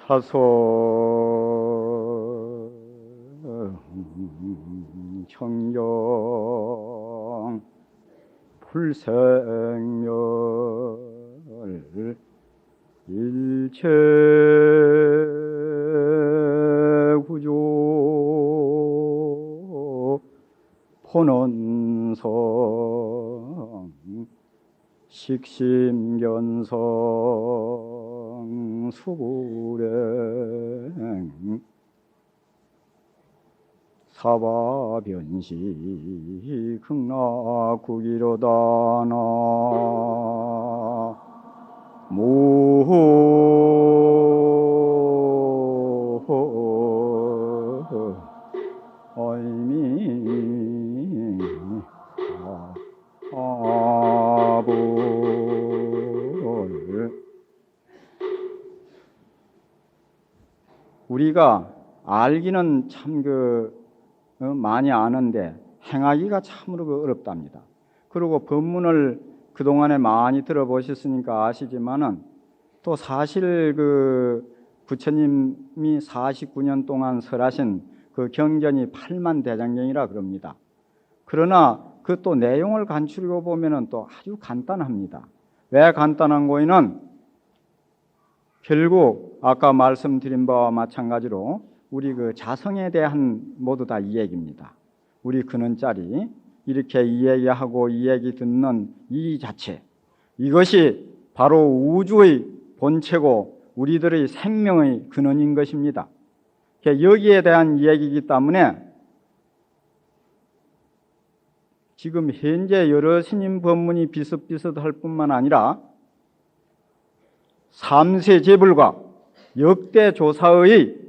사소 청경 불생멸 일체 구조 본원성 식심견성 수불행 사바변시 극락국이로다나 아이미 아볼 우리가 알기는 참 많이 아는데 행하기가 참으로 어렵답니다. 그리고 법문을 그동안에 많이 들어보셨으니까 아시지만은 또 사실 부처님이 49년 동안 설하신 그 경전이 8만 대장경이라 그럽니다. 그러나 그 또 내용을 간추려 보면은 또 아주 간단합니다. 왜 간단한 거에는 결국 아까 말씀드린 바와 마찬가지로 우리 자성에 대한 모두 다 이 얘기입니다. 우리 근원짜리 이렇게 이 얘기하고 이 얘기 듣는 이 자체, 이것이 바로 우주의 본체고 우리들의 생명의 근원인 것입니다. 여기에 대한 이야기이기 때문에 지금 현재 여러 스님 법문이 비슷비슷할 뿐만 아니라 3세 제불과 역대 조사의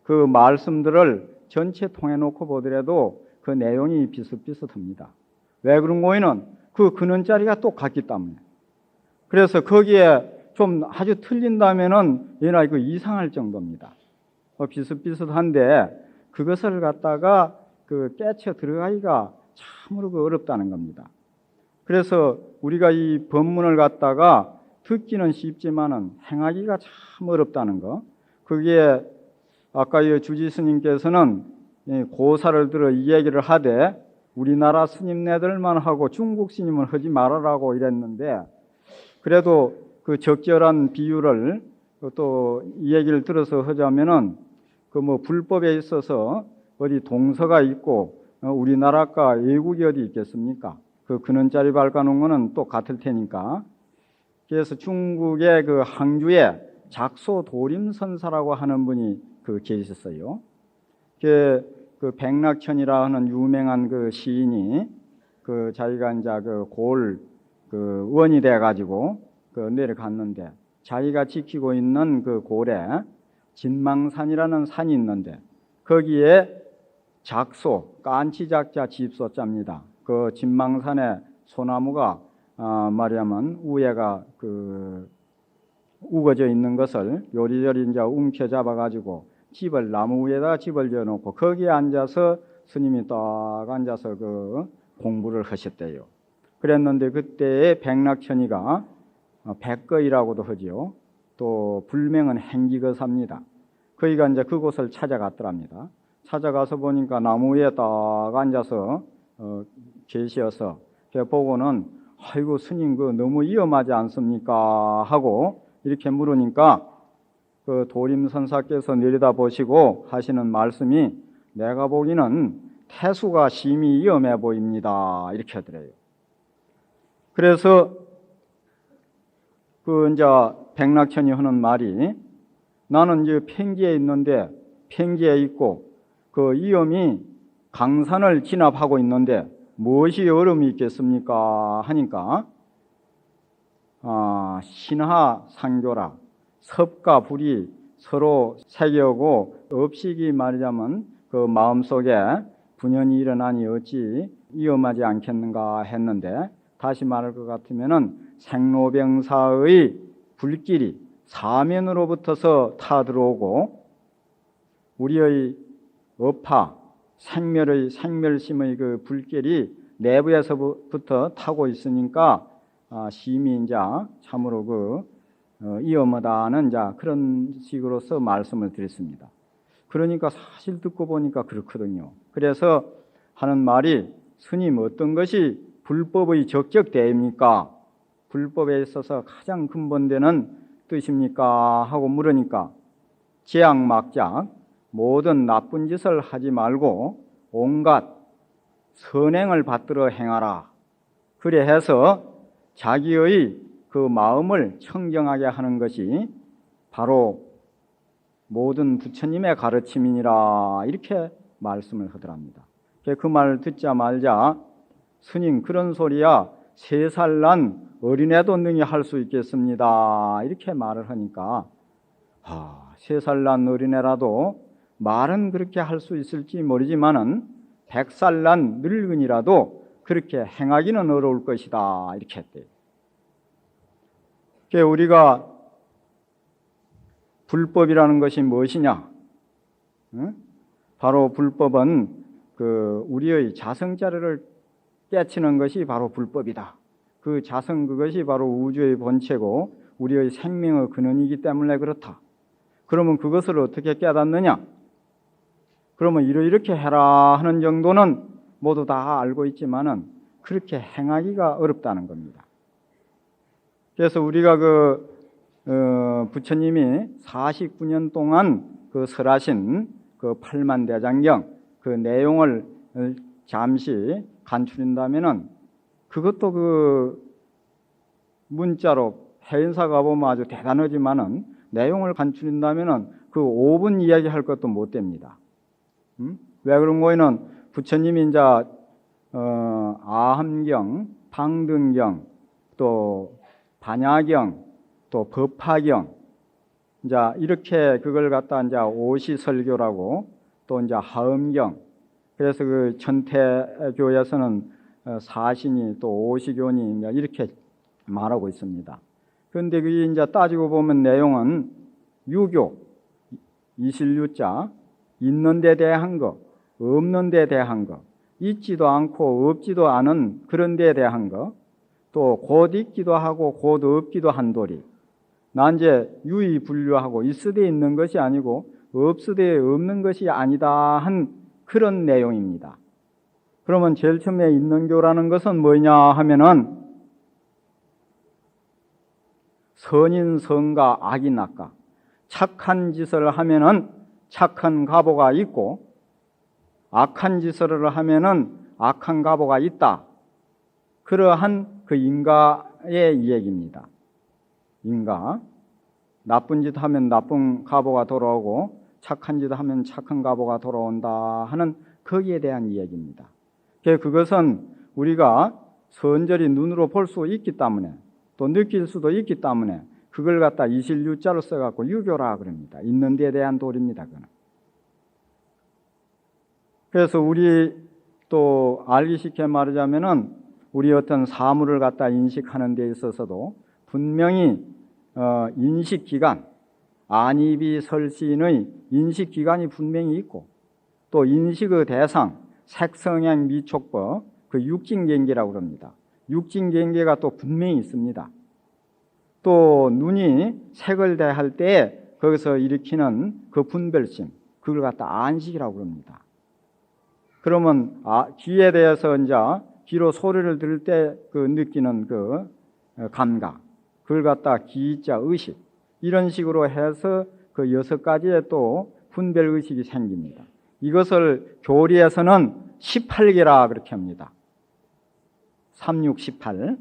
그 말씀들을 전체 통해 놓고 보더라도 그 내용이 비슷비슷합니다. 왜 그런 거에는 그 근원자리가 똑같기 때문에. 그래서 거기에 좀 아주 틀린다면은 얘나 이거 이상할 정도입니다. 비슷비슷한데 그것을 갖다가 깨쳐 들어가기가 참으로 어렵다는 겁니다. 그래서 우리가 이 법문을 갖다가 듣기는 쉽지만은 행하기가 참 어렵다는 거. 그게 아까 주지 스님께서는 고사를 들어 이 얘기를 하되 우리나라 스님네들만 하고 중국 스님은 하지 말아라고 이랬는데 그래도 그 적절한 비유를 또 이 얘기를 들어서 하자면은 불법에 있어서 어디 동서가 있고 우리나라가 외국이 어디 있겠습니까? 그 근원자리 밝아놓은 거는 또 같을 테니까. 그래서 중국의 그 항주에 작소 도림선사라고 하는 분이 계셨어요. 그 백낙천이라 하는 유명한 그 시인이 자기가 이제 원이 돼 가지고 내려갔는데 자기가 지키고 있는 그 골에 진망산이라는 산이 있는데 거기에 작소 깐치작자 집소자입니다. 그 진망산에 소나무가 말하면 위에가 우거져 있는 것을 요리조리 이제 움켜 잡아가지고 나무 위에다 집을 지어놓고 거기에 앉아서 스님이 딱 앉아서 공부를 하셨대요. 그랬는데 그때에 백낙천이가 백거이라고도 하지요. 또 불명은 행기거사입니다. 거기가 이제 그곳을 찾아갔더랍니다. 찾아가서 보니까 나무 위에 딱 앉아서 계셔서 보고는 아이고 스님 너무 위험하지 않습니까? 하고 이렇게 물으니까 도림선사께서 내려다보시고 하시는 말씀이 내가 보기는 태수가 심히 위험해 보입니다. 이렇게 하더래요. 그래서 이제 백낙천이 하는 말이 나는 이제 평지에 있는데 평지에 있고 위험이 강산을 진압하고 있는데 무엇이 어려움이 있겠습니까? 하니까 신하상교라 섭과 불이 서로 새겨오고 업식이 말하자면 마음속에 분연이 일어나니 어찌 위험하지 않겠는가 했는데 다시 말할 것 같으면은 생로병사의 불길이 사면으로부터서 타들어오고 우리의 업화 생멸심의 불길이 내부에서부터 타고 있으니까 심히 이제 참으로 위험하다는 그런 식으로서 말씀을 드렸습니다. 그러니까 사실 듣고 보니까 그렇거든요. 그래서 하는 말이 스님 어떤 것이 불법의 적적 대입니까? 불법에 있어서 가장 근본되는 뜻입니까? 하고 물으니까 제약막작 모든 나쁜 짓을 하지 말고 온갖 선행을 받들어 행하라. 그래 해서 자기의 그 마음을 청정하게 하는 것이 바로 모든 부처님의 가르침이니라 이렇게 말씀을 하더랍니다. 그 말 듣자마자 스님 그런 소리야 3살 난 어린애도 능히 할 수 있겠습니다. 이렇게 말을 하니까 3살 난 어린애라도 말은 그렇게 할 수 있을지 모르지만은 100살 난 늙은이라도 그렇게 행하기는 어려울 것이다. 이렇게 했대요. 우리가 불법이라는 것이 무엇이냐? 바로 불법은 우리의 자성자리를 깨치는 것이 바로 불법이다. 그 자성 그것이 바로 우주의 본체고 우리의 생명의 근원이기 때문에 그렇다. 그러면 그것을 어떻게 깨닫느냐? 그러면 이렇게 해라 하는 정도는 모두 다 알고 있지만은 그렇게 행하기가 어렵다는 겁니다. 그래서 우리가 부처님이 49년 동안 설하신 8만대장경 그 내용을 잠시 간추린다면은 그것도 문자로 해인사 가보면 아주 대단하지만은 내용을 간추린다면은 5분 이야기할 것도 못 됩니다. 왜 그런 거에는 부처님이 이제 아함경, 방등경, 또 반야경, 또 법화경, 이제 이렇게 그걸 갖다 이제 오시설교라고 또 이제 하음경. 그래서 천태교에서는 사신이 또 오시교니 이제 이렇게 말하고 있습니다. 그런데 그게 이제 따지고 보면 내용은 유교, 이실유자, 있는 데 대한 거, 없는 데 대한 거, 있지도 않고 없지도 않은 그런 데에 대한 거, 또 곧 있기도 하고 곧 없기도 한 도리. 난제 유의분류하고 있으되 있는 것이 아니고 없으되 없는 것이 아니다 한 그런 내용입니다. 그러면 제일 처음에 있는 교라는 것은 뭐냐 하면은 선인 선가 악인 악가, 착한 짓을 하면은 착한 가보가 있고 악한 짓을 하면은 악한 가보가 있다. 그러한 인가의 얘기입니다. 인가, 나쁜 짓 하면 나쁜 가보가 돌아오고 착한 짓 하면 착한 가보가 돌아온다 하는 거기에 대한 이야기입니다. 그것은 우리가 선절히 눈으로 볼 수 있기 때문에 또 느낄 수도 있기 때문에 그걸 갖다 이실유자로 써갖고 유교라 그럽니다. 있는 데에 대한 도리입니다. 그거는. 그래서 우리 또 알기 쉽게 말하자면은 우리 어떤 사물을 갖다 인식하는 데 있어서도 분명히 인식기간, 안이비설시인의 인식기간이 분명히 있고 또 인식의 대상, 색성향 미촉법, 육진경계라고 그럽니다. 육진경계가 또 분명히 있습니다. 또 눈이 색을 대할 때 거기서 일으키는 분별심, 그걸 갖다 안식이라고 그럽니다. 그러면 귀에 대해서 이제 귀로 소리를 들을 때 느끼는 감각, 그걸 갖다 기자 의식, 이런 식으로 해서 6가지의 또 분별 의식이 생깁니다. 이것을 교리에서는 18개라 그렇게 합니다. 3, 6, 18,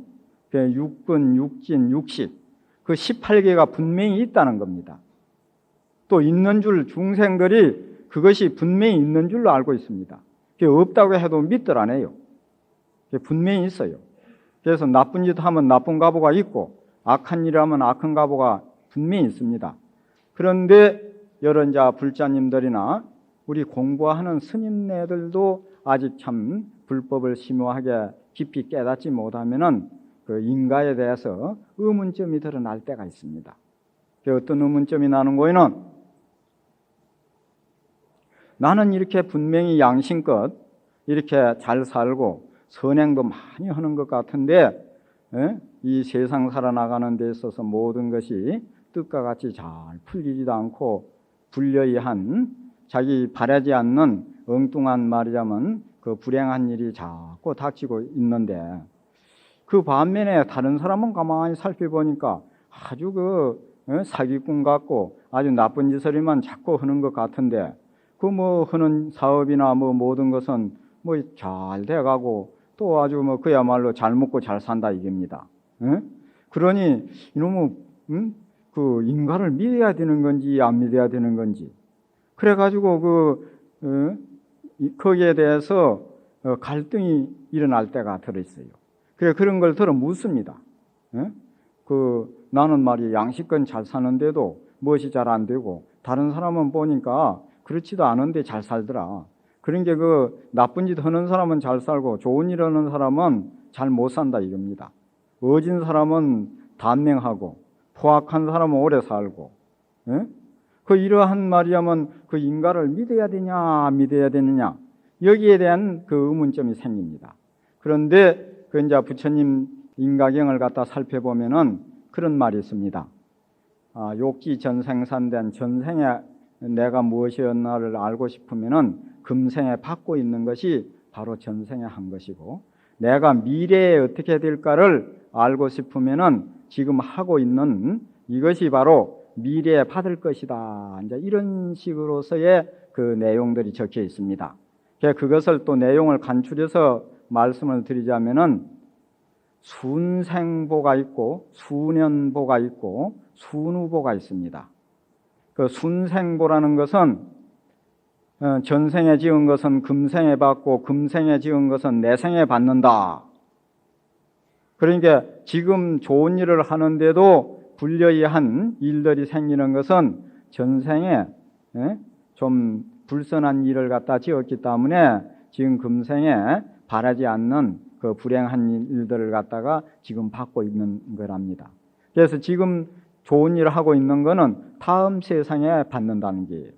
육근, 육진, 육식, 18개가 분명히 있다는 겁니다. 또 있는 줄 중생들이 그것이 분명히 있는 줄로 알고 있습니다. 없다고 해도 믿들 안 해요. 분명히 있어요. 그래서 나쁜 짓 하면 나쁜 가보가 있고 악한 일 하면 악한 가보가 분명히 있습니다. 그런데 여러 불자님들이나 우리 공부하는 스님네들도 아직 참 불법을 심오하게 깊이 깨닫지 못하면은 인가에 대해서 의문점이 드러날 때가 있습니다. 어떤 의문점이 나는 거에는 나는 이렇게 분명히 양심껏 이렇게 잘 살고 선행도 많이 하는 것 같은데 이 세상 살아나가는 데 있어서 모든 것이 뜻과 같이 잘 풀리지도 않고 불리한 자기 바라지 않는 엉뚱한 말이자면 그 불행한 일이 자꾸 닥치고 있는데, 그 반면에 다른 사람은 가만히 살펴보니까 아주 사기꾼 같고 아주 나쁜 짓을만 자꾸 하는 것 같은데, 그 뭐 하는 사업이나 뭐 모든 것은 뭐 잘 돼가고 또 아주 뭐 그야말로 잘 먹고 잘 산다 이겁니다. 그러니 이놈의 그 인간을 믿어야 되는 건지 안 믿어야 되는 건지, 그래가지고 거기에 대해서 갈등이 일어날 때가 들어있어요. 그래 그런 걸 들어 묻습니다. 나는 말이 양식껏 잘 사는데도 무엇이 잘 안 되고 다른 사람은 보니까 그렇지도 않은데 잘 살더라. 그런 게 나쁜 짓 하는 사람은 잘 살고 좋은 일 하는 사람은 잘 못 산다 이겁니다. 어진 사람은 단명하고 포악한 사람은 오래 살고, 이러한 말이야면 그 인간을 믿어야 되냐 안 믿어야 되느냐, 여기에 대한 그 의문점이 생깁니다. 그런데 이제 부처님 인가경을 갖다 살펴보면은 그런 말이 있습니다. 욕지 전생산된 전생에 내가 무엇이었나를 알고 싶으면은 금생에 받고 있는 것이 바로 전생에 한 것이고, 내가 미래에 어떻게 될까를 알고 싶으면은 지금 하고 있는 이것이 바로 미래에 받을 것이다. 이제 이런 식으로서의 그 내용들이 적혀 있습니다. 그것을 또 내용을 간추려서 말씀을 드리자면은 순생보가 있고 수년보가 있고 순후보가 있습니다. 그 순생보라는 것은 전생에 지은 것은 금생에 받고 금생에 지은 것은 내생에 받는다. 그러니까 지금 좋은 일을 하는데도 불리한 일들이 생기는 것은 전생에 좀 불선한 일을 갖다 지었기 때문에 지금 금생에 바라지 않는 그 불행한 일들을 갖다가 지금 받고 있는 거랍니다. 그래서 지금 좋은 일을 하고 있는 거는 다음 세상에 받는다는 게예요.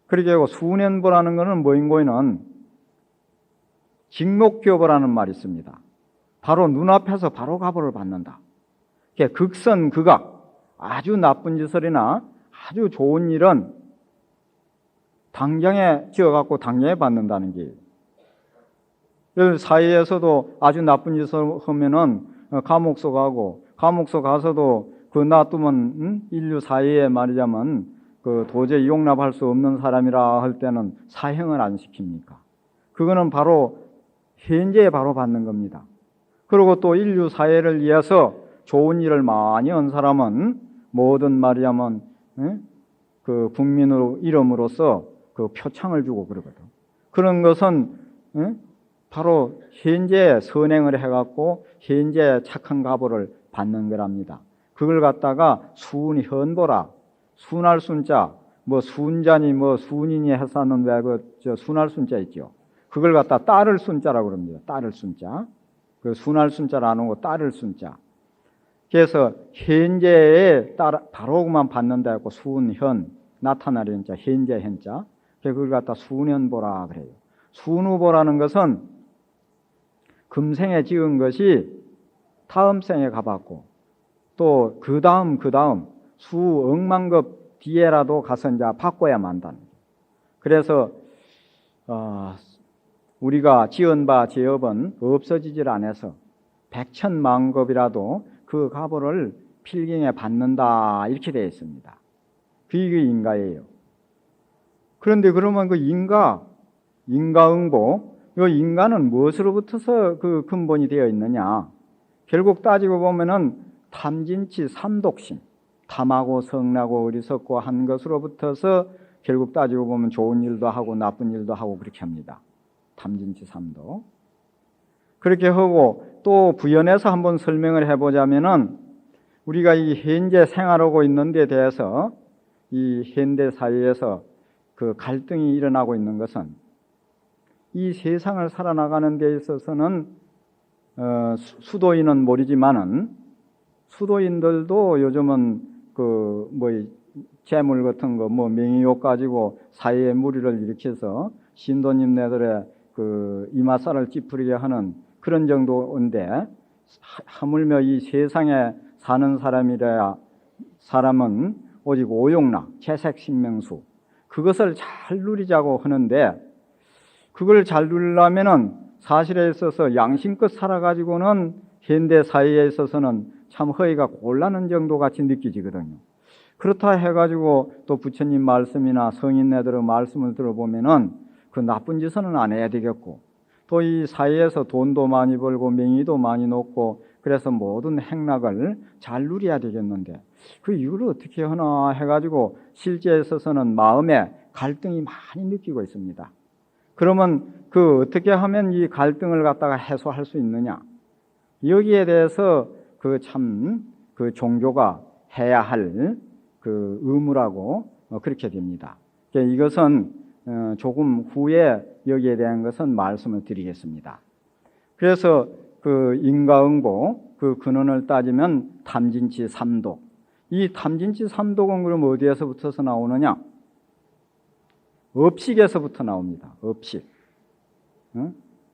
그리고 수년보라는 것은 뭐인고는 직목교보라는 말이 있습니다. 바로 눈앞에서 바로 가보를 받는다. 극선극악, 아주 나쁜 짓을이나 아주 좋은 일은 당장에 지어갖고 당장에 받는다는 게, 사회에서도 아주 나쁜 짓을 하면은 감옥소 가고, 감옥소 가서도 놔두면 인류 사회에 말이자면 도저히 용납할 수 없는 사람이라 할 때는 사형을 안 시킵니까? 그거는 바로 현재에 바로 받는 겁니다. 그리고 또 인류 사회를 위해서 좋은 일을 많이 한 사람은 모든 말이야면 그 국민으로 이름으로써 그 표창을 주고 그러거든. 그런 것은 바로 현재 선행을 해갖고 현재 착한 가보를 받는 거랍니다. 그걸 갖다가 순현보라, 순할 순자, 뭐 순자니 뭐 순인이 했었는 왜 순할 순자 있죠. 그걸 갖다 따를 순자라고 그럽니다. 따를 순자. 그 순할 순자를 안 오고 따를 순자. 그래서 현재에 따라 바로만 받는다 했고 순현, 나타나려는 자, 현재 현자. 그걸 갖다 순현보라 그래요. 순후보라는 것은 금생에 지은 것이 다음 생에 가봤고 또 그 다음 수억만급 뒤에라도 가서 이제 바꿔야 만다는 거예요. 그래서 우리가 지은 바 제업은 없어지질 않아서 백천만급이라도 그 가보를 필경에 받는다 이렇게 되어 있습니다. 그게 인가예요. 그런데 그러면 그 인가응보, 이 인간은 무엇으로부터서 그 근본이 되어 있느냐? 결국 따지고 보면은 탐진치 삼독심, 탐하고 성나고 어리석고 한 것으로부터서 결국 따지고 보면 좋은 일도 하고 나쁜 일도 하고 그렇게 합니다. 탐진치 삼독. 그렇게 하고 또 부연해서 한번 설명을 해보자면은 우리가 이 현재 생활하고 있는 데 대해서 이 현대 사회에서 그 갈등이 일어나고 있는 것은 이 세상을 살아나가는 데 있어서는 수도인은 모르지만은 수도인들도 요즘은 재물 같은 거 명의욕 가지고 사회에 무리를 일으켜서 신도님네들의 이마살을 찌푸리게 하는 그런 정도인데, 하물며 이 세상에 사는 사람은 오직 오용락, 채색신명수, 그것을 잘 누리자고 하는데, 그걸 잘 누리려면은 사실에 있어서 양심껏 살아가지고는 현대 사회에 있어서는 참 허위가 곤란한 정도 같이 느껴지거든요. 그렇다 해가지고 또 부처님 말씀이나 성인네들의 말씀을 들어보면은 그 나쁜 짓은 안 해야 되겠고, 또 이 사회에서 돈도 많이 벌고 명의도 많이 놓고 그래서 모든 행락을 잘 누려야 되겠는데, 그 이유를 어떻게 하나 해가지고 실제에 있어서는 마음에 갈등이 많이 느끼고 있습니다. 그러면 그 어떻게 하면 이 갈등을 갖다가 해소할 수 있느냐? 여기에 대해서 그 참 그 종교가 해야 할 그 의무라고 그렇게 됩니다. 이것은 조금 후에 여기에 대한 것은 말씀을 드리겠습니다. 그래서 그 인과응보 그 근원을 따지면 탐진치 삼독. 이 탐진치 삼독은 그럼 어디에서부터서 나오느냐? 업식에서부터 나옵니다. 업식.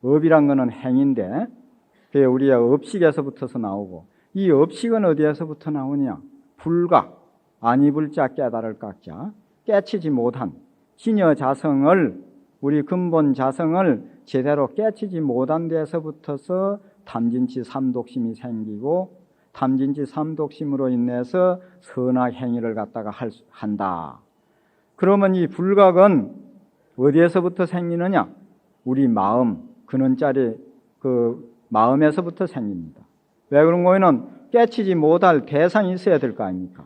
업이란 것은 행인데 우리가 업식에서부터서 나오고, 이 업식은 어디에서부터 나오냐? 불각, 아니불자 깨달을 각자, 깨치지 못한 진여 자성을, 우리 근본 자성을 제대로 깨치지 못한 데서부터서 탐진치 삼독심이 생기고, 탐진치 삼독심으로 인해서 선악 행위를 갖다가 한다. 그러면 이 불각은 어디에서부터 생기느냐? 우리 마음, 근원자리 그 마음에서부터 생깁니다. 왜 그런 거에는 깨치지 못할 대상이 있어야 될 거 아닙니까?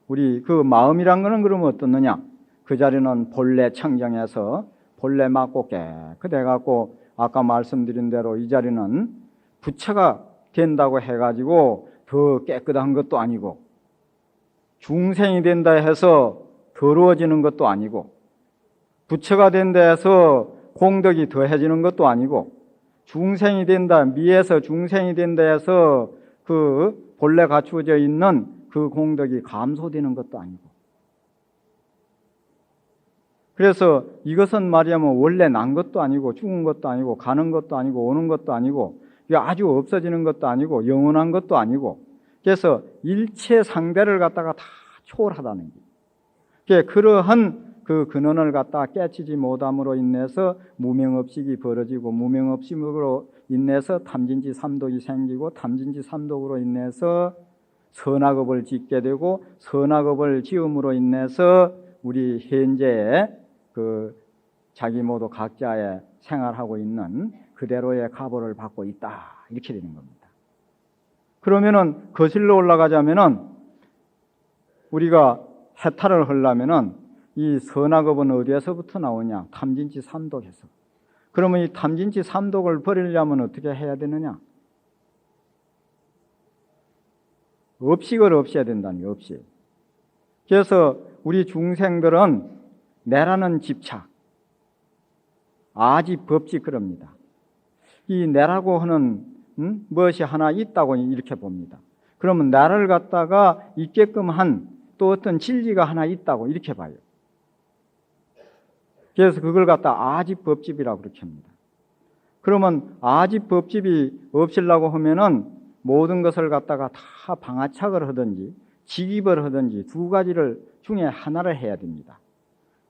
우리 그 마음이란 거는 그러면 어떻느냐? 그 자리는 본래 청정해서 본래 맞고 깨끗해 갖고, 아까 말씀드린 대로 이 자리는 부처가 된다고 해가지고 더 깨끗한 것도 아니고, 중생이 된다 해서 더러워지는 것도 아니고, 부처가 된다 해서 공덕이 더해지는 것도 아니고, 중생이 된다, 미에서 중생이 된다 해서 그 본래 갖추어져 있는 그 공덕이 감소되는 것도 아니고. 그래서 이것은 말이야뭐 원래 난 것도 아니고, 죽은 것도 아니고, 가는 것도 아니고, 오는 것도 아니고, 아주 없어지는 것도 아니고, 영원한 것도 아니고, 그래서 일체 상대를 갖다가 다 초월하다는 게, 그러한 그 근원을 갖다가 깨치지 못함으로 인해서 무명업식이 벌어지고, 무명업식으로 인해서 탐진치 삼독이 생기고, 탐진치 삼독으로 인해서 선악업을 짓게 되고, 선악업을 지음으로 인해서 우리 현재의 그 자기 모두 각자의 생활하고 있는 그대로의 가보를 받고 있다, 이렇게 되는 겁니다. 그러면은 거슬러 올라가자면은 우리가 해탈을 하려면은 이 선악업은 어디에서부터 나오냐? 탐진치 삼독에서. 그러면 이 탐진치 삼독을 버리려면 어떻게 해야 되느냐? 업식을 없애야 된다는 게, 업식. 그래서 우리 중생들은 내라는 집착, 아지 법칙 그럽니다. 이 내라고 하는 무엇이 하나 있다고 이렇게 봅니다. 그러면 나를 갖다가 있게끔 한 또 어떤 진리가 하나 있다고 이렇게 봐요. 그래서 그걸 갖다 아집법집이라고 그렇게 합니다. 그러면 아집법집이 없으려고 하면은 모든 것을 갖다가 다 방아착을 하든지 직입을 하든지 두 가지를 중에 하나를 해야 됩니다.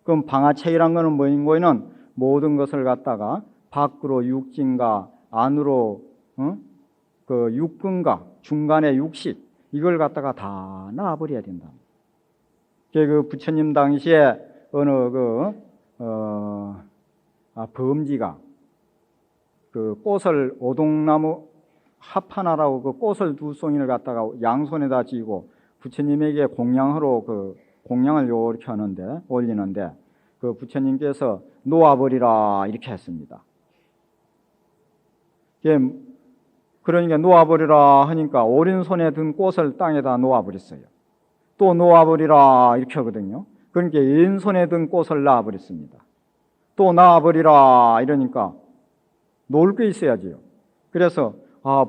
그럼 방아착이란 거는 뭐인 거는 모든 것을 갖다가 밖으로 육진과 안으로 그 육근과 중간의 육식, 이걸 갖다가 다 놔버려야 된다. 그 부처님 당시에 어느 범지가 그 꽃을 오동나무 합하나라고 그 꽃을 두 송이를 갖다가 양손에다 쥐고 부처님에게 공양으로 그 공양을 요렇게 하는데, 올리는데, 그 부처님께서 놓아버리라 이렇게 했습니다. 그러니까 놓아버리라 하니까 오른손에 든 꽃을 땅에다 놓아버렸어요. 또 놓아버리라 이렇게 하거든요. 그러니까 왼손에 든 꽃을 놔버렸습니다. 또 놔버리라 이러니까 놓을 게 있어야지요. 그래서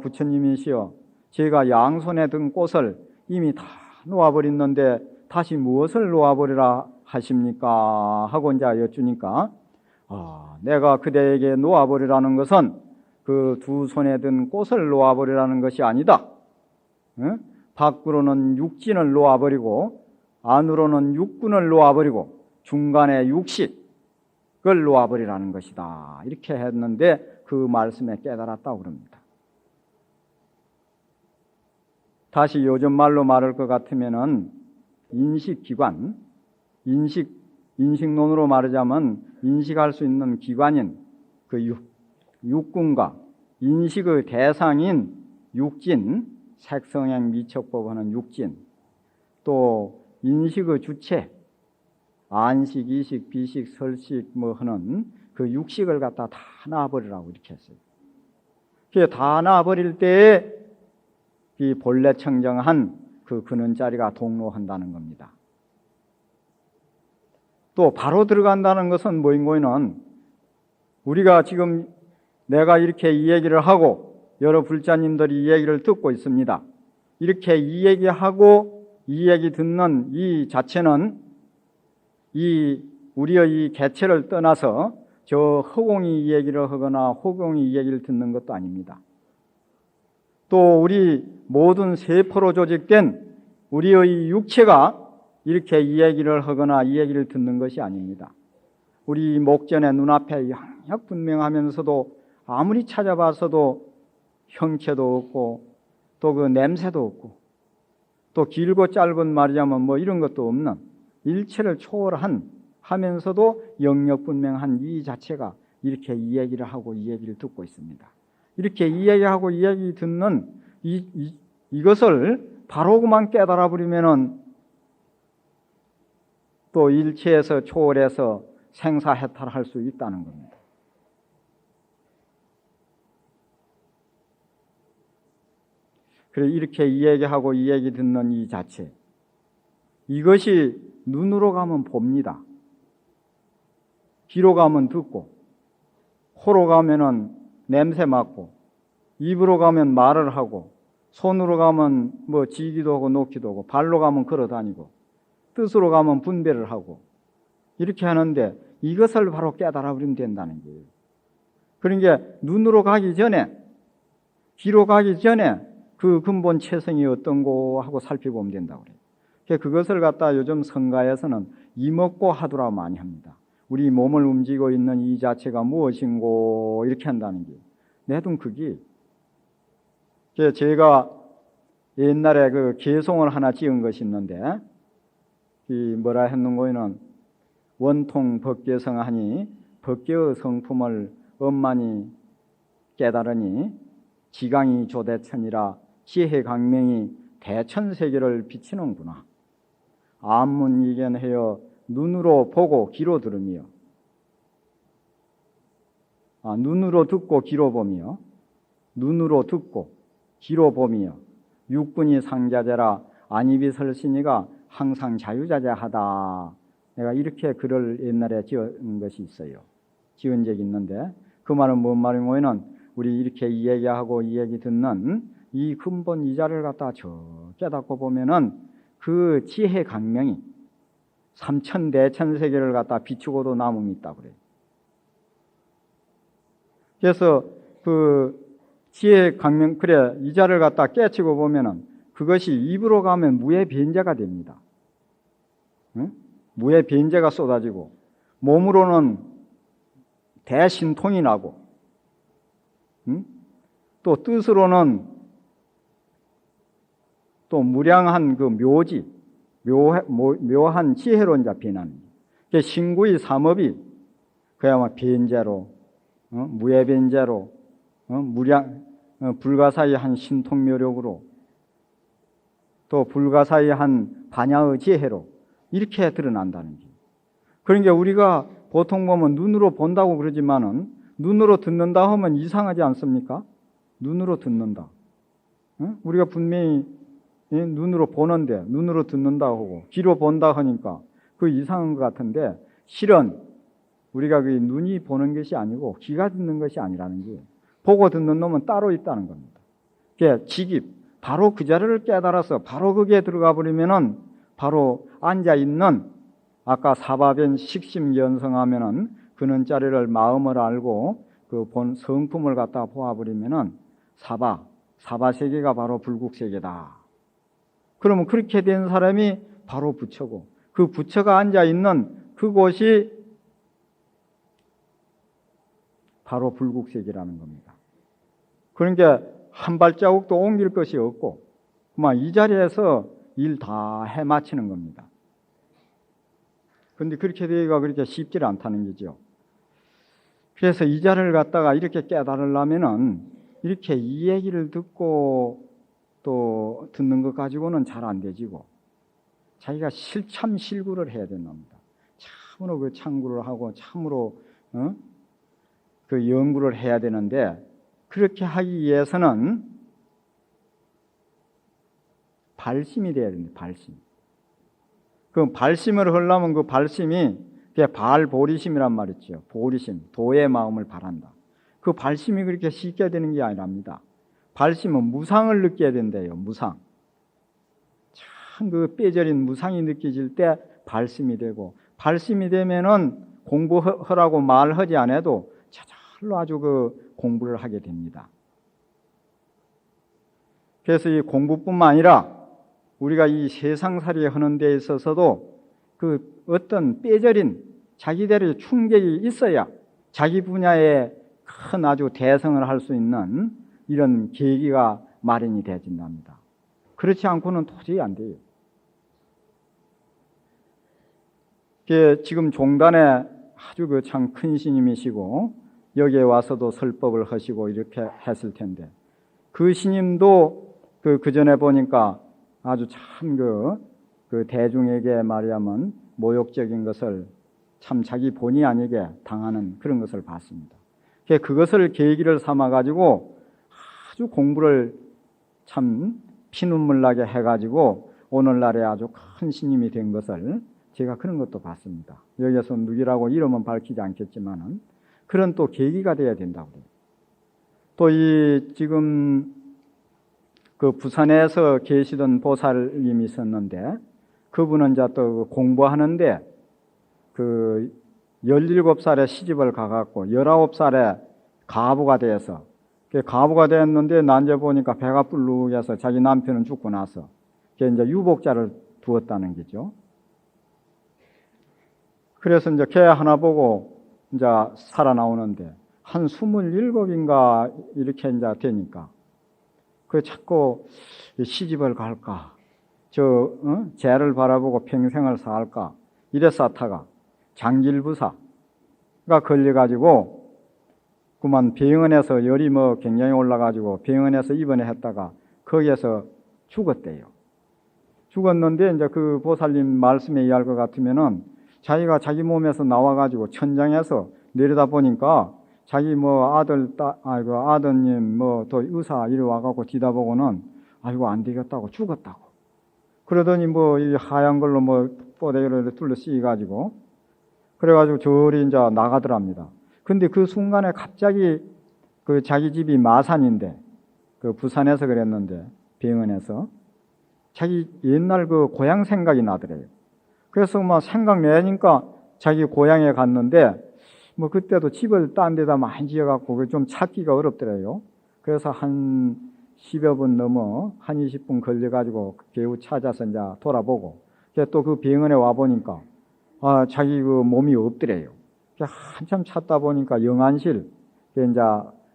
부처님이시여, 제가 양손에 든 꽃을 이미 다 놓아버렸는데 다시 무엇을 놓아버리라 하십니까? 하고 이제 여쭈니까, 내가 그대에게 놓아버리라는 것은 그 두 손에 든 꽃을 놓아버리라는 것이 아니다. 밖으로는 육진을 놓아버리고 안으로는 육군을 놓아버리고 중간에 육식을 놓아버리라는 것이다. 이렇게 했는데 그 말씀에 깨달았다고 그럽니다. 다시 요즘 말로 말할 것 같으면은 인식기관, 인식론으로 말하자면 인식할 수 있는 기관인 그 육군과 인식의 대상인 육진, 색성행 미척법 하는 육진, 또 인식의 주체, 안식, 이식, 비식, 설식 뭐 하는 그 육식을 갖다 다 놔버리라고 이렇게 했어요. 그게 다 놔버릴 때에 이 본래 청정한 그 근원자리가 동로한다는 겁니다. 또 바로 들어간다는 것은 뭐인고는 우리가 지금 내가 이렇게 이 얘기를 하고 여러 불자님들이 이 얘기를 듣고 있습니다. 이렇게 이 얘기하고 이 얘기 듣는 이 자체는 이 우리의 이 개체를 떠나서 저 허공이 이 얘기를 하거나 허공이 이 얘기를 듣는 것도 아닙니다. 또 우리 모든 세포로 조직된 우리의 육체가 이렇게 이 얘기를 하거나 이 얘기를 듣는 것이 아닙니다. 우리 목전에 눈앞에 영역 분명하면서도 아무리 찾아봐서도 형체도 없고 또 그 냄새도 없고 또 길고 짧은 말이자면 뭐 이런 것도 없는 일체를 초월한 하면서도 영역 분명한 이 자체가 이렇게 이 얘기를 하고 이 얘기를 듣고 있습니다. 이렇게 이 얘기하고 이 얘기 듣는 이것을 바로 그만 깨달아 버리면은 또 일체에서 초월해서 생사해탈할 수 있다는 겁니다. 그래 이렇게 이 얘기하고 이 얘기 듣는 이 자체, 이것이 눈으로 가면 봅니다. 귀로 가면 듣고, 코로 가면은 냄새 맡고, 입으로 가면 말을 하고, 손으로 가면 뭐 지기도 하고 놓기도 하고, 발로 가면 걸어 다니고, 뜻으로 가면 분별을 하고, 이렇게 하는데 이것을 바로 깨달아 버리면 된다는 거예요. 그러니까 눈으로 가기 전에, 귀로 가기 전에 그 근본 체성이 어떤고 하고 살펴보면 된다고 그래요. 그것을 갖다 요즘 성가에서는 이먹고 하두라고 많이 합니다. 우리 몸을 움직이고 있는 이 자체가 무엇인고 이렇게 한다는 게 내둔 그게 제가 옛날에 그 개송을 하나 지은 것이 있는데 이 뭐라 했는고는 원통 법계성하니 법계의 성품을 엄만히 깨달으니 지강이 조대천이라 지혜 강명이 대천세계를 비치는구나. 안문이견하여 눈으로 보고 귀로 들으며 눈으로 듣고 귀로 보며 눈으로 듣고 귀로 보며 육군이 상자재라 안입이 설신이가 항상 자유자재하다. 내가 이렇게 글을 옛날에 지은 것이 있어요. 지은 적이 있는데 그 말은 뭔 말인고는 우리 이렇게 이 얘기하고 이 얘기 듣는 이 근본 이자를 갖다 저 깨닫고 보면은 그 지혜 강명이 삼천대천세계를 갖다 비추고도 남음이 있다 그래요. 그래서 그 지혜 강명 그래 이자를 갖다 깨치고 보면은 그것이 입으로 가면 무의 변제가 됩니다. 응? 무의 변제가 쏟아지고 몸으로는 대신통이 나고 또 뜻으로는 또 무량한 그 묘지, 묘한 지혜론자 변하는 신구의 삼업이 그야말로 변제로 무의 변제로 무량 불가사의한 신통묘력으로 또 불가사의한 반야의 지혜로 이렇게 드러난다는 게. 그러니까 우리가 보통 보면 눈으로 본다고 그러지만은 눈으로 듣는다 하면 이상하지 않습니까? 눈으로 듣는다. 우리가 분명히 눈으로 보는데 눈으로 듣는다 하고 귀로 본다 하니까 그 이상한 것 같은데 실은 우리가 그 눈이 보는 것이 아니고 귀가 듣는 것이 아니라는 게 보고 듣는 놈은 따로 있다는 겁니다. 그게 직입 바로 그 자리를 깨달아서 바로 거기에 들어가 버리면은 바로 앉아 있는 아까 사바변 식심연성하면은 그는 자리를 마음을 알고 그 본 성품을 갖다가 보아버리면은 사바 세계가 바로 불국 세계다. 그러면 그렇게 된 사람이 바로 부처고, 그 부처가 앉아 있는 그곳이 바로 불국 세계라는 겁니다. 그러니까 한 발자국도 옮길 것이 없고, 그만 이 자리에서 일 다 해마치는 겁니다. 그런데 그렇게 되기가 그렇게 쉽지 않다는 거죠. 그래서 이 자리를 갖다가 이렇게 깨달으려면은 이렇게 이 얘기를 듣고 또 듣는 것 가지고는 잘 안 되지고, 자기가 실구를 해야 된답니다. 참으로 그 참구를 하고 참으로 그 연구를 해야 되는데, 그렇게 하기 위해서는 발심이 돼야 됩니다. 발심. 그 발심을 하려면 그 발심이 그게 발보리심이란 말이죠. 보리심, 도의 마음을 바란다. 그 발심이 그렇게 쉽게 되는 게 아니랍니다. 발심은 무상을 느껴야 된대요. 무상. 참 그 뼈저린 무상이 느껴질 때 발심이 되고, 발심이 되면은 공부하라고 말하지 않아도 저절로 아주 그 공부를 하게 됩니다. 그래서 이 공부뿐만 아니라 우리가 이 세상살이 하는 데 있어서도 그 어떤 뼈저린 자기들의 충격이 있어야 자기 분야에 큰 아주 대성을 할 수 있는 이런 계기가 마련이 되어진답니다. 그렇지 않고는 도저히 안 돼요. 지금 종단에 아주 그 참 큰 스님이시고 여기에 와서도 설법을 하시고 이렇게 했을 텐데, 그 스님도 그 전에 보니까 아주 참 그 대중에게 말하자면 모욕적인 것을 참 자기 본의 아니게 당하는 그런 것을 봤습니다. 그것을 계기를 삼아 가지고 아주 공부를 참 피눈물 나게 해가지고 오늘날에 아주 큰 스님이 된 것을 제가 그런 것도 봤습니다. 여기서 누구라고 이름은 밝히지 않겠지만은 그런 또 계기가 돼야 된다고 그래요. 또 이 지금 그 부산에서 계시던 보살님이 있었는데, 그분은 이제 또 공부하는데 그 17살에 시집을 가갖고 19살에 가부가 돼서, 가부가 됐는데 난제 보니까 배가 불룩해서 자기 남편은 죽고 나서 이제 유복자를 두었다는 거죠. 그래서 이제 걔 하나 보고 이제 살아나오는데 한 27인가 이렇게 이제 되니까 그 자꾸 시집을 갈까, 재를 바라보고 평생을 살까 이래 쌓다가 장질부사가 걸려가지고 그만 병원에서 열이 굉장히 올라가지고 병원에서 입원했다가 거기에서 죽었대요. 죽었는데 이제 그 보살님 말씀에 의할 것 같으면은 자기가 자기 몸에서 나와가지고 천장에서 내려다 보니까 자기 아드님 또 의사 이리 와갖고 뒤다보고는 아이고 안 되겠다고 죽었다고. 그러더니 이 하얀 걸로 뽀대기를 둘러씌가지고 그래가지고 저리 이제 나가더랍니다. 근데 그 순간에 갑자기 그 자기 집이 마산인데 그 부산에서 그랬는데 병원에서 자기 옛날 그 고향 생각이 나더래요. 그래서 생각내니까 자기 고향에 갔는데 그때도 집을 딴 데다 많이 지어갖고 좀 찾기가 어렵더래요. 그래서 한 10여 분 넘어 한 20분 걸려가지고 겨우 찾아서 이제 돌아보고 또 그 병원에 와보니까 자기 그 몸이 없더래요. 한참 찾다 보니까 영안실 이제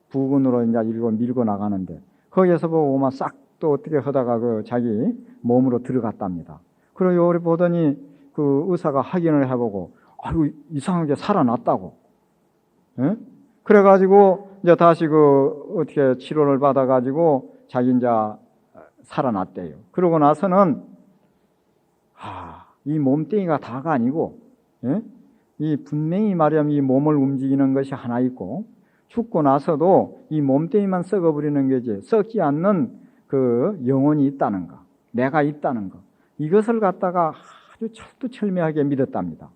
부근으로 이제 밀고 나가는데 거기에서 보고 싹 또 어떻게 하다가 그 자기 몸으로 들어갔답니다. 그리고 요리 보더니 그 의사가 확인을 해보고 아이고 이상하게 살아났다고. 예? 그래가지고 이제 다시 어떻게 치료를 받아가지고 자기 이제 살아났대요. 그러고 나서는 이 몸뚱이가 다가 아니고, 예? 이 분명히 말하면 이 몸을 움직이는 것이 하나 있고 죽고 나서도 이 몸뚱이만 썩어버리는 거지 썩지 않는 그 영혼이 있다는 거, 내가 있다는 거, 이것을 갖다가 아주 철두철미하게 믿었답니다.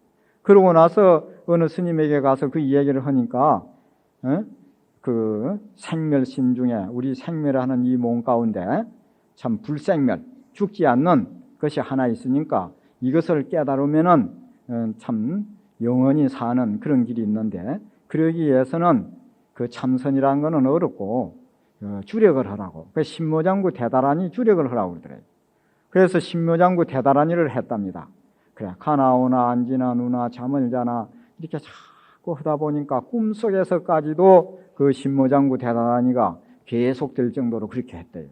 그러고 나서 어느 스님에게 가서 그 이야기를 하니까 그 생멸심 중에 우리 생멸하는 이 몸 가운데 참 불생멸, 죽지 않는 것이 하나 있으니까 이것을 깨달으면은 참 영원히 사는 그런 길이 있는데, 그러기 위해서는 그 참선이라는 거는 어렵고 주력을 하라고. 그 신모장구 대다라니 주력을 하라고 그러더래요. 그래서 신모장구 대다라니를 했답니다. 그래 가나오나 앉으나 누나 잠을 자나 이렇게 자꾸 하다 보니까 꿈속에서까지도 그 신모장구 대다라니가 계속될 정도로 그렇게 했대요.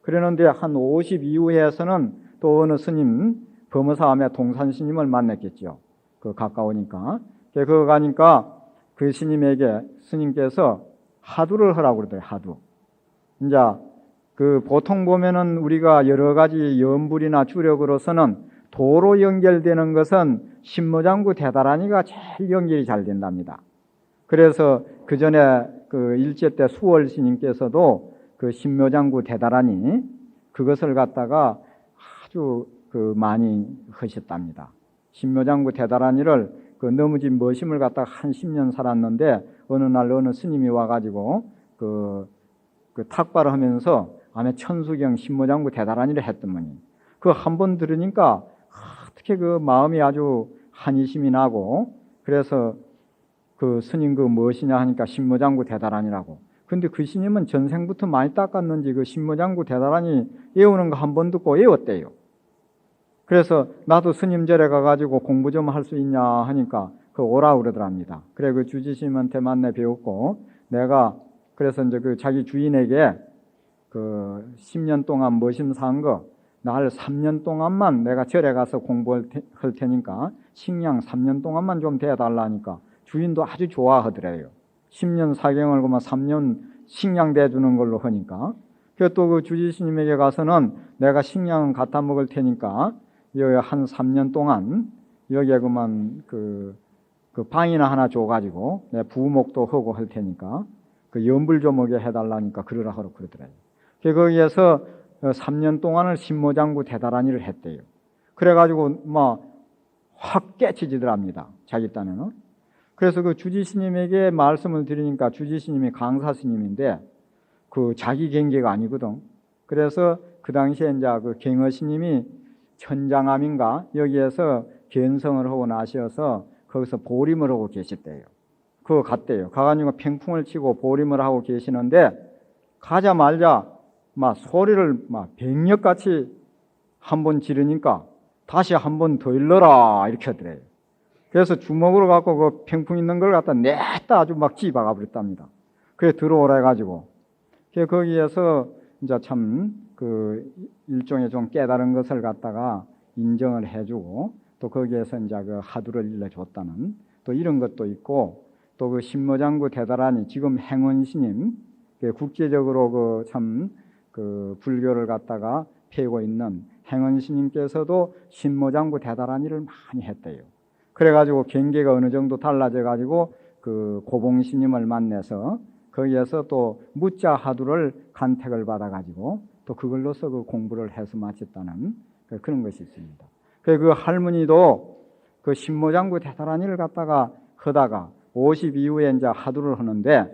그러는데 한 50 이후에서는 또 어느 스님 범어사암의 동산 스님을 만났겠죠. 그 가까우니까. 그거 가니까 그 스님에게 스님께서 하두를 하라고 그러더래요. 하두. 이제 그 보통 보면은 우리가 여러 가지 염불이나 주력으로서는 도로 연결되는 것은 신모장구 대다라니가 제일 연결이 잘 된답니다. 그래서 그 전에 그 일제 때 수월 스님께서도 그 신모장구 대다라니 그것을 갖다가 아주 그 많이 하셨답니다. 신모장구 대다라니를 그 넘어진 머심을 갖다가 한 10년 살았는데 어느 날 어느 스님이 와가지고 그 탁발을 하면서 안에 천수경 신모장구 대다라니를 했더니 그 한 번 들으니까 어떻게 그 마음이 아주 한이심이 나고 그래서 그 스님 그 무엇이냐 하니까 신모장구 대다라니라고. 근데 그 스님은 전생부터 많이 닦았는지 그 신모장구 대다라니 외우는 거 한 번 듣고 외웠대요. 그래서 나도 스님절에 가가지고 공부 좀 할 수 있냐 하니까 그 오라 그러더랍니다. 그래 그 주지스님한테 만나 배웠고 내가 그래서 이제 그 자기 주인에게 그 10년 동안 머심사한 거 날 3년 동안만 내가 절에 가서 공부할 테니까 식량 3년 동안만 좀 대달라니까 주인도 아주 좋아하더래요. 10년 사경을 그만 3년 식량 대주는 걸로 하니까. 그래서 또 그 주지스님에게 가서는 내가 식량 갖다 먹을 테니까 여기 한 3년 동안 여기에 그만 그 방이나 하나 줘가지고 내 부목도 하고 할 테니까 그 염불 좀 먹게 해달라니까 그러라 하러 그러더래요. 거기에서 3년 동안을 신모장구 대다라니를 했대요. 그래가지고 막 확 깨치지더랍니다. 자기 딴에는. 그래서 그 주지스님에게 말씀을 드리니까 주지스님이 강사스님인데 그 자기 경계가 아니거든. 그래서 그 당시에 이제 그 갱어스님이 천장암인가 여기에서 견성을 하고 나셔서 거기서 보림을 하고 계셨대요. 그거 갔대요. 가가지고 팽풍을 치고 보림을 하고 계시는데 가자마자 막 소리를 막 백력같이 한 번 지르니까 다시 한 번 더 일러라 이렇게 하더래요. 그래서 주먹으로 갖고 그 팽풍 있는 걸 갖다 냈다 아주 막 집어가 버렸답니다. 그래 들어오라 해가지고 거기에서 이제 참 그 일종의 좀 깨달은 것을 갖다가 인정을 해주고 또 거기에서 이제 그 하두를 일러줬다는 또 이런 것도 있고 또 그 신모장구 대다라니 지금 행원스님 국제적으로 그 참 그 불교를 갖다가 펴고 있는 행원스님께서도 신모장구 대다라니를 많이 했대요. 그래가지고 경계가 어느 정도 달라져가지고 그 고봉스님을 만나서 거기에서 또 무자 하두를 간택을 받아가지고 또 그걸로서 그 공부를 해서 마쳤다는 그런 것이 있습니다. 그 할머니도 그 신모장구 대다라니를 갖다가 하다가 50 이후에 이제 하두를 하는데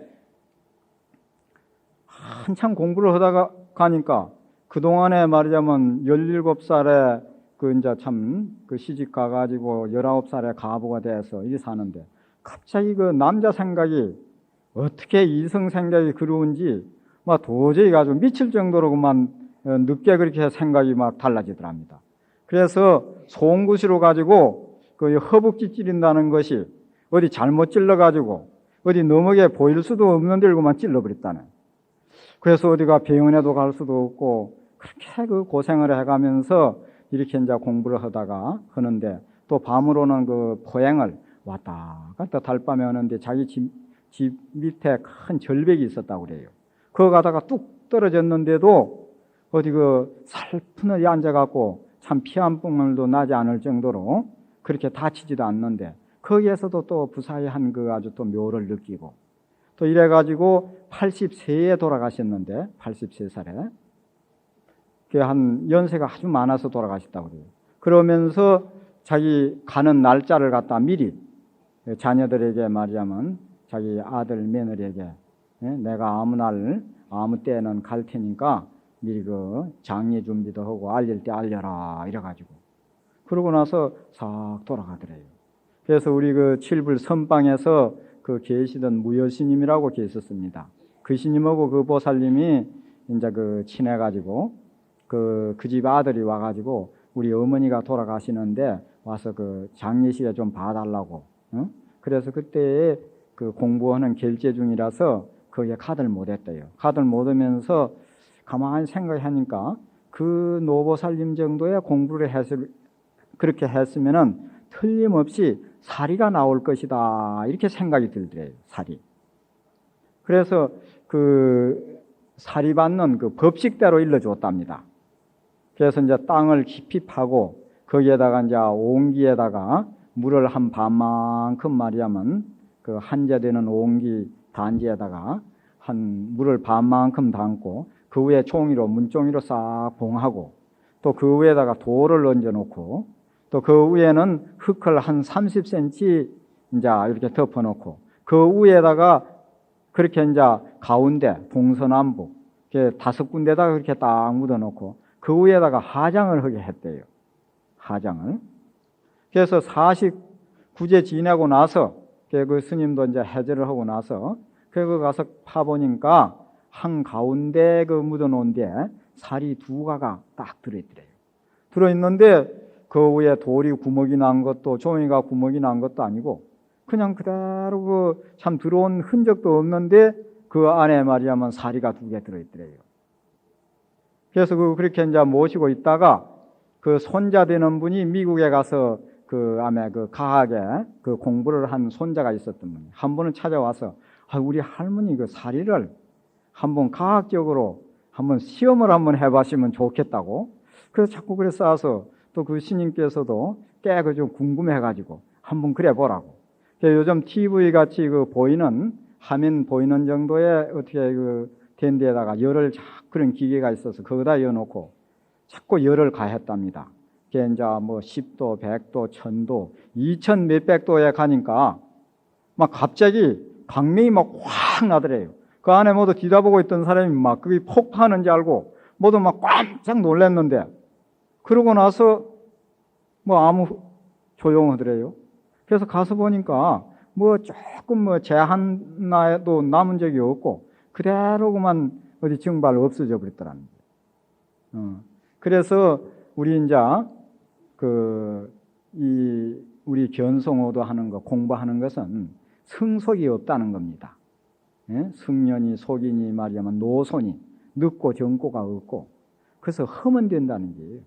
한참 공부를 하다가 가니까 그동안에 말하자면 17살에 그 이제 참 그 시집 가가지고 19살에 가부가 돼서 이 사는데 갑자기 그 남자 생각이 어떻게 이성 생각이 그러운지 막 도저히 가지고 미칠 정도로 그만 늦게 그렇게 생각이 막 달라지더랍니다. 그래서 송구시로 가지고 그 허벅지 찌른다는 것이 어디 잘못 찔러가지고 어디 너머게 보일 수도 없는 데를 그만 찔러버렸다네. 그래서 어디가 병원에도 갈 수도 없고 그렇게 그 고생을 해가면서 이렇게 이제 공부를 하다가 하는데 또 밤으로는 그 포행을 왔다 갔다 달밤에 하는데 자기 집 밑에 큰 절벽이 있었다고 그래요. 그거 가다가 뚝 떨어졌는데도 어디 그 살푼하게 앉아갖고 참 피 한 방울도 나지 않을 정도로 그렇게 다치지도 않는데 거기에서도 또 부사의한 그 아주 또 묘를 느끼고 또 이래가지고 83에 돌아가셨는데 83살에 한 연세가 아주 많아서 돌아가셨다고 그래요. 그러면서 자기 가는 날짜를 갖다 미리 자녀들에게 말하자면 자기 아들 며느리에게 내가 아무 날 아무 때는 갈 테니까 미리 그 장례 준비도 하고 알릴 때 알려라 이래가지고 그러고 나서 싹 돌아가더래요. 그래서 우리 그 칠불 선방에서 그 계시던 무여스님이라고 계셨습니다. 그 스님하고 그 보살님이 이제 그 친해가지고 그 집 아들이 와가지고 우리 어머니가 돌아가시는데 와서 그 장례식에 좀 봐달라고. 그래서 그때 그 공부하는 결제 중이라서 거기에 가들 못했대요. 가들 못하면서 가만히 생각하니까 그 노보살님 정도의 공부를 그렇게 했으면은 틀림없이 사리가 나올 것이다 이렇게 생각이 들더래요. 사리. 그래서 그 사리 받는 그 법식대로 일러줬답니다. 그래서 이제 땅을 깊이 파고 거기에다가 이제 옹기에다가 물을 한 반만큼 말이야면 그 한자되는 옹기 단지에다가 한 물을 반만큼 담고 그 위에 종이로 문종이로 싹 봉하고 또 그 위에다가 돌을 얹어 놓고 또 그 위에는 흙을 한 30cm 이제 이렇게 덮어 놓고 그 위에다가 그렇게 이제 가운데 동서남북 5군데다가 그렇게 딱 묻어 놓고 그 위에다가 화장을 하게 했대요. 화장을. 그래서 49제 지내고 나서 그 스님도 이제 해제를 하고 나서 그 가서 파보니까 한 가운데 그 묻어 놓은 데 살이 2가가 딱 들어있더래요. 들어있는데 그 위에 돌이 구멍이 난 것도 종이가 구멍이 난 것도 아니고 그냥 그대로 그 참 들어온 흔적도 없는데 그 안에 말이야만 사리가 2개 들어있더래요. 그래서 그렇게 이제 모시고 있다가 그 손자 되는 분이 미국에 가서 그 암에 그 과학에 그 공부를 한 손자가 있었던 분이 한 번은 찾아와서 우리 할머니 그 사리를 한번 과학적으로 한번 시험을 한번 해봤으면 좋겠다고. 그래서 자꾸 그래 쌓아서 또 그 스님께서도 꽤 그 좀 궁금해가지고 한번 그래 보라고. 요즘 TV 같이 그 보이는 화면 보이는 정도의 어떻게 그 된 데에다가 열을 그런 기계가 있어서 거기다 넣어놓고 자꾸 열을 가했답니다. 그게 이제 뭐 10도, 100도, 1000도, 2000 몇백 도에 가니까 막 갑자기 강냉이 막 확 나더래요. 그 안에 모두 뒤다보고 있던 사람이 막 그게 폭파하는 줄 알고 모두 막 깜짝 놀랐는데 그러고 나서 뭐 아무 조용하더래요. 그래서 가서 보니까 뭐 조금 뭐 제한나도 남은 적이 없고 그대로만 어디 증발 없어져 버렸더라는 거예요. 그래서 우리 이제 우리 견성호도 하는 거 공부하는 것은 성속이 없다는 겁니다. 예? 승년이 속이니 말이야만 노손이 늦고 정고가 없고 그래서 허면 된다는 거예요.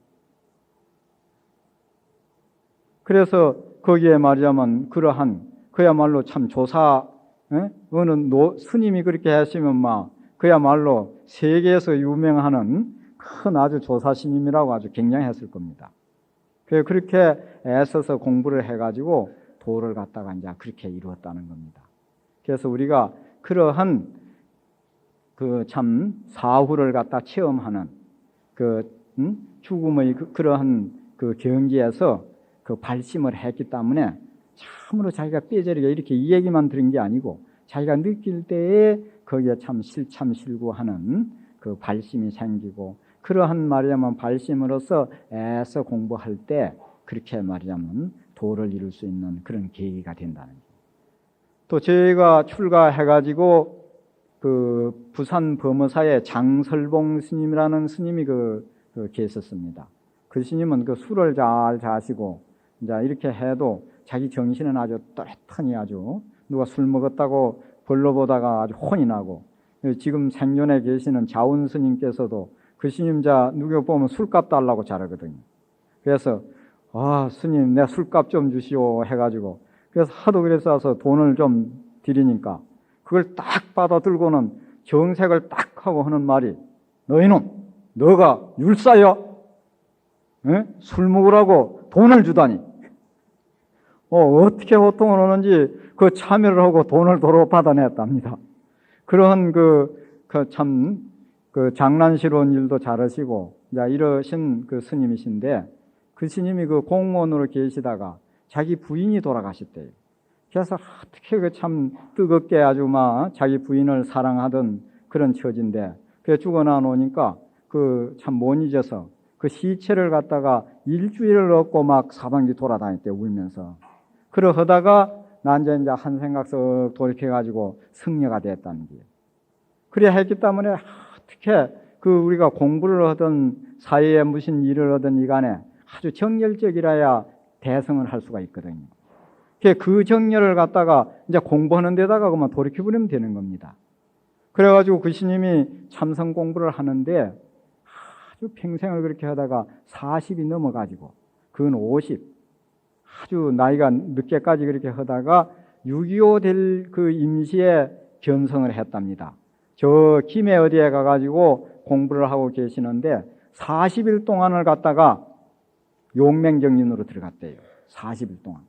그래서 거기에 말이야만 그러한 그야말로 참 조사 어느 스님이 그렇게 하시면 막 그야말로 세계에서 유명하는 큰 아주 조사스님이라고 아주 굉장했을 겁니다. 그렇게 애써서 공부를 해가지고 도를 갖다가 이제 그렇게 이루었다는 겁니다. 그래서 우리가 그러한 그 참 사후를 갖다 체험하는 죽음의 그러한 그 경지에서 그 발심을 했기 때문에 참으로 자기가 뼈저리게 이렇게 이 얘기만 들은 게 아니고 자기가 느낄 때에 거기에 참 실참실구하는 그 발심이 생기고 그러한 말이야만 발심으로서 애써 공부할 때 그렇게 말이야만 도를 이룰 수 있는 그런 계기가 된다는 거예요. 또 저희가 출가해가지고 그 부산 범어사에 장설봉 스님이라는 스님이 계셨습니다. 그 스님은 그 술을 잘 자시고 이제 이렇게 해도 자기 정신은 아주 또렷하니 아주 누가 술 먹었다고 벌로 보다가 아주 혼이 나고 지금 생존에 계시는 자운 스님께서도 그 스님자 누구 보면 술값 달라고 잘하거든요. 그래서 스님 내 술값 좀 주시오 해가지고 그래서 하도 그래서 돈을 좀 드리니까 그걸 딱 받아 들고는 정색을 딱 하고 하는 말이 너희놈 너가 율사여? 술 먹으라고 돈을 주다니 어떻게 호통을 하는지 그 참여를 하고 돈을 도로 받아냈답니다. 그런 참 장난스러운 일도 잘하시고 이러신 그 스님이신데 그 스님이 그 공무원으로 계시다가 자기 부인이 돌아가셨대요. 그래서 어떻게 참 뜨겁게 아주 막 자기 부인을 사랑하던 그런 처지인데 그 죽어나 놓으니까 참 못 잊어서 그 시체를 갖다가 일주일을 얻고 막 사방지 돌아다녔대요. 울면서. 그러다가 난 이제 한 생각 썩 돌이켜가지고 승려가 됐다는 게. 그래 했기 때문에 어떻게 그 우리가 공부를 하든 사회에 무슨 일을 하든 이간에 아주 정열적이라야 대성을 할 수가 있거든요. 그 정열을 갖다가 이제 공부하는 데다가 그만 돌이켜버리면 되는 겁니다. 그래가지고 그 스님이 참선 공부를 하는데 아주 평생을 그렇게 하다가 40이 넘어가지고 그건 50 아주 나이가 늦게까지 그렇게 하다가 6.25 될 그 임시에 견성을 했답니다. 저 김해 어디에 가가지고 공부를 하고 계시는데 40일 동안을 갖다가 용맹정진으로 들어갔대요. 40일 동안.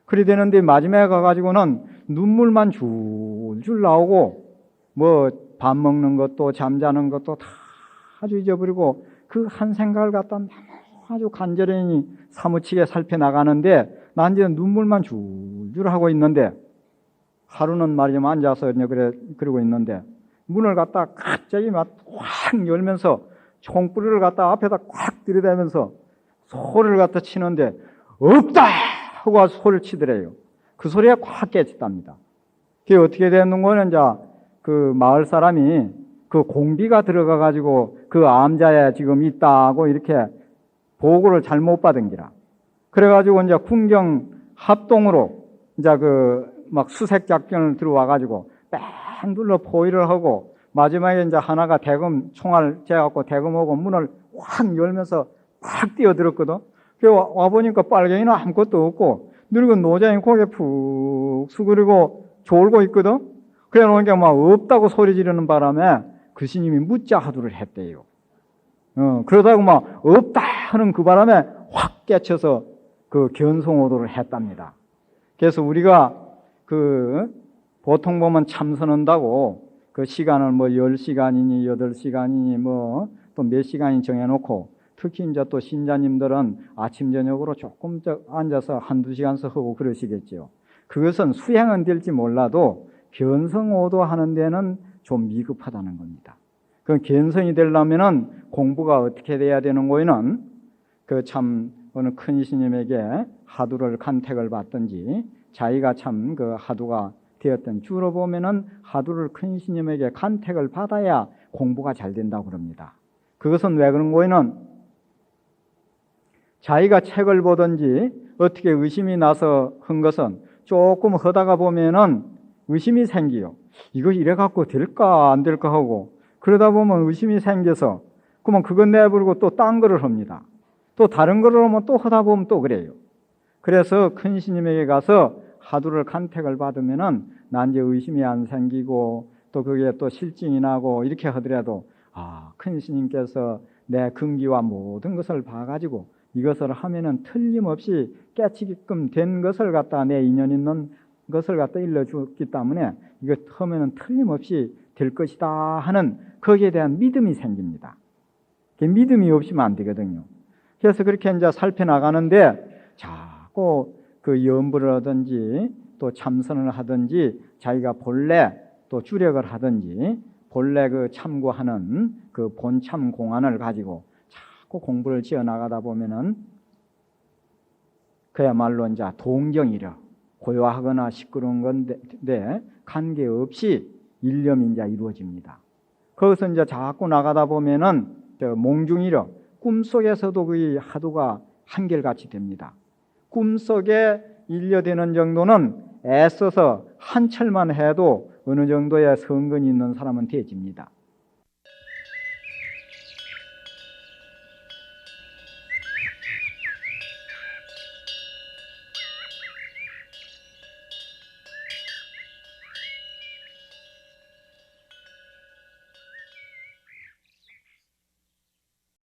그리 되는데 마지막에 가가지고는 눈물만 줄줄 나오고 뭐 밥 먹는 것도 잠자는 것도 다 아주 잊어버리고 그 한 생각을 갖다 아주 간절히 사무치게 살펴나가는데 난 이제 눈물만 줄줄 하고 있는데 하루는 말이좀 앉아서 그러고 있는데 문을 갖다 갑자기 막 확 열면서 총구리를 갖다 앞에다 꽉 들이대면서 소리를 갖다 치는데 없다! 하고 소리를 치더래요. 그 소리가 꽉 깨쳤답니다. 그게 어떻게 되는 거는 이제 그 마을 사람이 그 공비가 들어가가지고 그 암자에 지금 있다고 이렇게 보고를 잘못 받은 기라. 그래가지고 이제 군경 합동으로 이제 그 막 수색 작전을 들어와가지고 뺑 둘러 포위를 하고 마지막에 이제 하나가 대금 총알 재갖고 대금하고 문을 확 열면서 확 뛰어들었거든. 그 와보니까 빨갱이는 아무것도 없고 늙은 노장이 고개 푹 수그리고 졸고 있거든. 그래 놓으니까 막 없다고 소리 지르는 바람에 그 스님이 묻자 하두를 했대요. 그러다가 막 없다 하는 그 바람에 확 깨쳐서 그 견성오도를 했답니다. 그래서 우리가 그 보통 보면 참선한다고 그 시간을 뭐 10시간이니 8시간이니 뭐 또 몇 시간이 정해놓고 특히 이제 또 신자님들은 아침 저녁으로 조금 앉아서 한두 시간씩 하고 그러시겠죠. 그것은 수행은 될지 몰라도 견성오도 하는 데는 좀 미흡하다는 겁니다. 그 견성이 되려면은 공부가 어떻게 돼야 되는 거에는 그 참 어느 큰 스님에게 하두를 간택을 받든지 자기가 참 그 하두가 되었던 주로 보면은 하두를 큰 스님에게 간택을 받아야 공부가 잘 된다고 그럽니다. 그것은 왜 그런 거에는 자기가 책을 보든지 어떻게 의심이 나서 한 것은 조금 하다가 보면은 의심이 생기요. 이거 이래 갖고 될까 안 될까 하고 그러다 보면 의심이 생겨서 그러면 그것 내버리고 또 딴 거를 합니다. 또 다른 거를 하면 또 하다 보면 또 그래요. 그래서 큰 스님에게 가서 하두를 간택을 받으면은 난 이제 의심이 안 생기고 또 그게 또 실증이 나고 이렇게 하더라도 큰 스님께서 내 근기와 모든 것을 봐가지고 이것을 하면은 틀림없이 깨치게끔 된 것을 갖다 내 인연 있는 것을 갖다 일러주었기 때문에 이거 하면은 틀림없이 될 것이다 하는 거기에 대한 믿음이 생깁니다. 믿음이 없으면 안 되거든요. 그래서 그렇게 이제 살펴나가는데 자꾸 그 염불을 하든지 또 참선을 하든지 자기가 본래 또 주력을 하든지 본래 그 참고하는 그 본참 공안을 가지고 자꾸 공부를 지어 나가다 보면은 그야말로 이제 동정이려 고요하거나 시끄러운 건데 관계없이 일념이 이제 이루어집니다. 거기서 이제 자꾸 나가다 보면은 몽중이려 꿈속에서도 그 하두가 한결같이 됩니다. 꿈속에 일려되는 정도는 애써서 한철만 해도 어느 정도의 성근이 있는 사람은 되집니다.